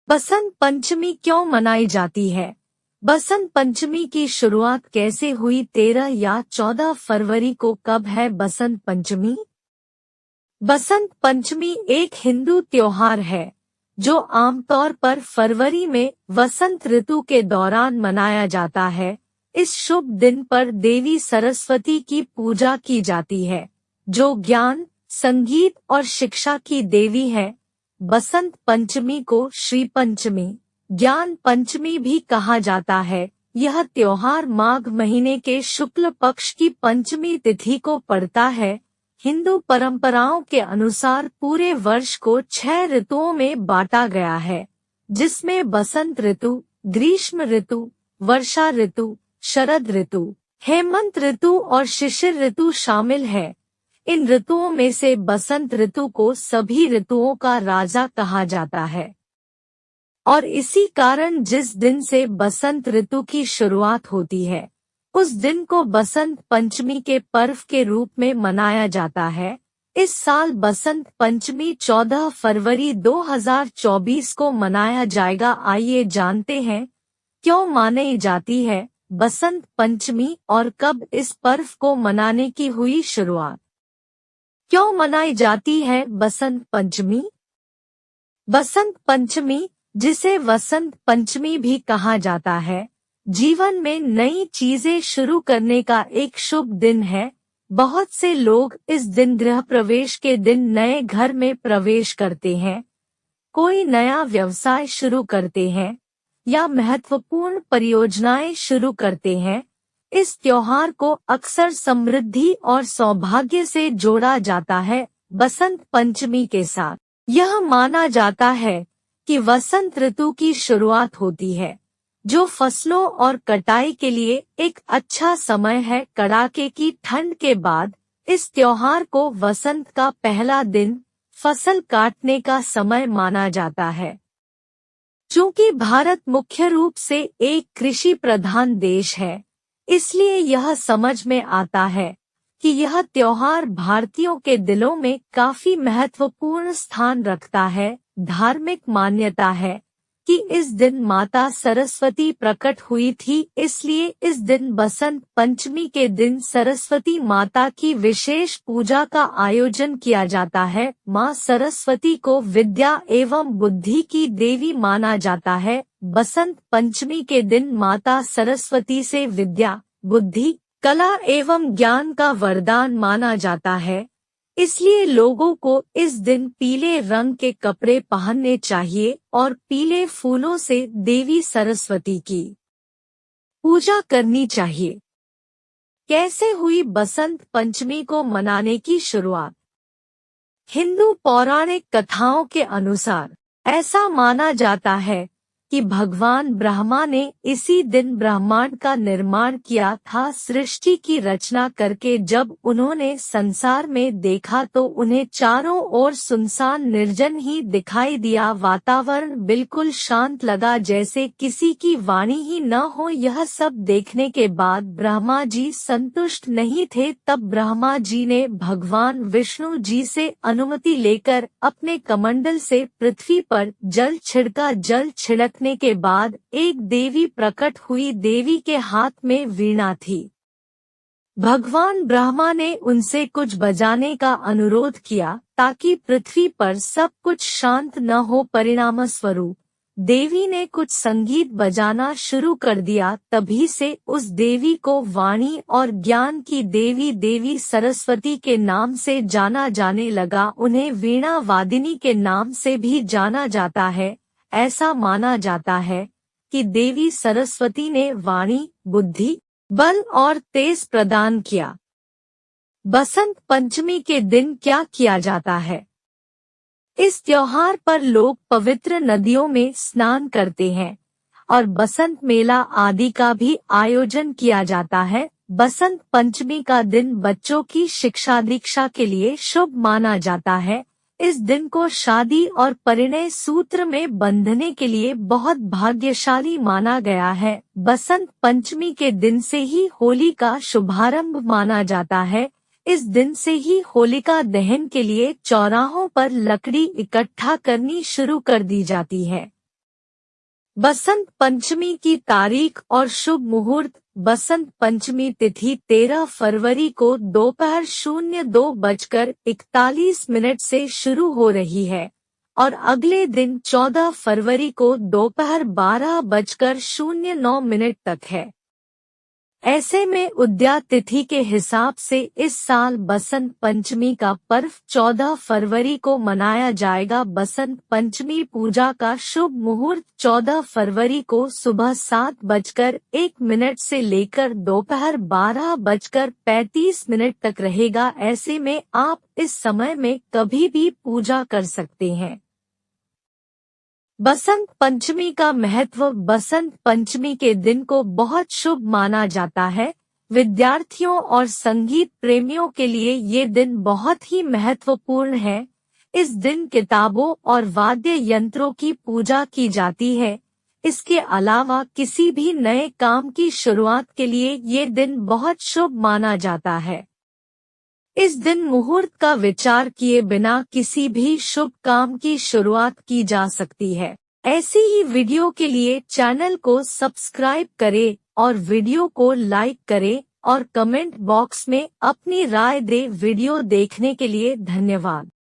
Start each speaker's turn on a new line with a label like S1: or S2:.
S1: बसंत पंचमी क्यों मनाई जाती है? बसंत पंचमी की शुरुआत कैसे हुई? 13 या 14 फरवरी को कब है बसंत पंचमी? बसंत पंचमी एक हिंदू त्योहार है जो आमतौर पर फरवरी में वसंत ऋतु के दौरान मनाया जाता है। इस शुभ दिन पर देवी सरस्वती की पूजा की जाती है, जो ज्ञान, संगीत और शिक्षा की देवी है। बसंत पंचमी को श्री पंचमी, ज्ञान पंचमी भी कहा जाता है। यह त्योहार माघ महीने के शुक्ल पक्ष की पंचमी तिथि को पड़ता है। हिंदू परंपराओं के अनुसार पूरे वर्ष को 6 ऋतुओं में बांटा गया है, जिसमें बसंत ऋतु, ग्रीष्म ऋतु, वर्षा ऋतु, शरद ऋतु, हेमंत ऋतु और शिशिर ऋतु शामिल है। इन ऋतुओं में से बसंत ऋतु को सभी ऋतुओं का राजा कहा जाता है और इसी कारण जिस दिन से बसंत ऋतु की शुरुआत होती है, उस दिन को बसंत पंचमी के पर्व के रूप में मनाया जाता है। इस साल बसंत पंचमी 14 फरवरी 2024 को मनाया जाएगा। आइए जानते हैं क्यों मनाई जाती है बसंत पंचमी और कब इस पर्व को मनाने की हुई शुरुआत। क्यों मनाई जाती है बसंत पंचमी? बसंत पंचमी, जिसे वसंत पंचमी भी कहा जाता है, जीवन में नई चीजें शुरू करने का एक शुभ दिन है। बहुत से लोग इस दिन गृह प्रवेश के दिन नए घर में प्रवेश करते हैं, कोई नया व्यवसाय शुरू करते हैं या महत्वपूर्ण परियोजनाएं शुरू करते हैं। इस त्योहार को अक्सर समृद्धि और सौभाग्य से जोड़ा जाता है। बसंत पंचमी के साथ यह माना जाता है कि वसंत ऋतु की शुरुआत होती है, जो फसलों और कटाई के लिए एक अच्छा समय है। कड़ाके की ठंड के बाद इस त्योहार को वसंत का पहला दिन, फसल काटने का समय माना जाता है। चूंकि भारत मुख्य रूप से एक कृषि प्रधान देश है, इसलिए यह समझ में आता है कि यह त्योहार भारतीयों के दिलों में काफी महत्वपूर्ण स्थान रखता है। धार्मिक मान्यता है कि इस दिन माता सरस्वती प्रकट हुई थी, इसलिए इस दिन बसंत पंचमी के दिन सरस्वती माता की विशेष पूजा का आयोजन किया जाता है। माँ सरस्वती को विद्या एवं बुद्धि की देवी माना जाता है। बसंत पंचमी के दिन माता सरस्वती से विद्या, बुद्धि, कला एवं ज्ञान का वरदान माना जाता है, इसलिए लोगों को इस दिन पीले रंग के कपड़े पहनने चाहिए और पीले फूलों से देवी सरस्वती की पूजा करनी चाहिए। कैसे हुई बसंत पंचमी को मनाने की शुरुआत? हिंदू पौराणिक कथाओं के अनुसार ऐसा माना जाता है कि भगवान ब्रह्मा ने इसी दिन ब्रह्मांड का निर्माण किया था। सृष्टि की रचना करके जब उन्होंने संसार में देखा तो उन्हें चारों ओर सुनसान निर्जन ही दिखाई दिया। वातावरण बिल्कुल शांत लगा, जैसे किसी की वाणी ही न हो। यह सब देखने के बाद ब्रह्मा जी संतुष्ट नहीं थे। तब ब्रह्मा जी ने भगवान विष्णु जी से अनुमति लेकर अपने कमंडल से पृथ्वी पर जल छिड़का। जल छिड़कने के बाद एक देवी प्रकट हुई। देवी के हाथ में वीणा थी। भगवान ब्रह्मा ने उनसे कुछ बजाने का अनुरोध किया ताकि पृथ्वी पर सब कुछ शांत न हो। परिणाम स्वरूप देवी ने कुछ संगीत बजाना शुरू कर दिया। तभी से उस देवी को वाणी और ज्ञान की देवी देवी सरस्वती के नाम से जाना जाने लगा। उन्हें वीणा वादिनी के नाम से भी जाना जाता है। ऐसा माना जाता है कि देवी सरस्वती ने वाणी, बुद्धि, बल और तेज प्रदान किया। बसंत पंचमी के दिन क्या किया जाता है? इस त्योहार पर लोग पवित्र नदियों में स्नान करते हैं और बसंत मेला आदि का भी आयोजन किया जाता है। बसंत पंचमी का दिन बच्चों की शिक्षा दीक्षा के लिए शुभ माना जाता है। इस दिन को शादी और परिणय सूत्र में बंधने के लिए बहुत भाग्यशाली माना गया है। बसंत पंचमी के दिन से ही होली का शुभारंभ माना जाता है। इस दिन से ही होलिका दहन के लिए चौराहों पर लकड़ी इकट्ठा करनी शुरू कर दी जाती है। बसंत पंचमी की तारीख और शुभ मुहूर्त। बसंत पंचमी तिथि 13 फरवरी को दोपहर 02:41 से शुरू हो रही है और अगले दिन 14 फरवरी को दोपहर 12:09 तक है। ऐसे में उदया तिथि के हिसाब से इस साल बसंत पंचमी का पर्व 14 फरवरी को मनाया जाएगा। बसंत पंचमी पूजा का शुभ मुहूर्त 14 फरवरी को सुबह 7:01 से लेकर दोपहर 12:35 तक रहेगा। ऐसे में आप इस समय में कभी भी पूजा कर सकते हैं। बसंत पंचमी का महत्व। बसंत पंचमी के दिन को बहुत शुभ माना जाता है। विद्यार्थियों और संगीत प्रेमियों के लिए ये दिन बहुत ही महत्वपूर्ण है। इस दिन किताबों और वाद्य यंत्रों की पूजा की जाती है। इसके अलावा किसी भी नए काम की शुरुआत के लिए ये दिन बहुत शुभ माना जाता है। इस दिन मुहूर्त का विचार किए बिना किसी भी शुभ काम की शुरुआत की जा सकती है। ऐसी ही वीडियो के लिए चैनल को सब्सक्राइब करें और वीडियो को लाइक करें और कमेंट बॉक्स में अपनी राय दें। वीडियो देखने के लिए धन्यवाद।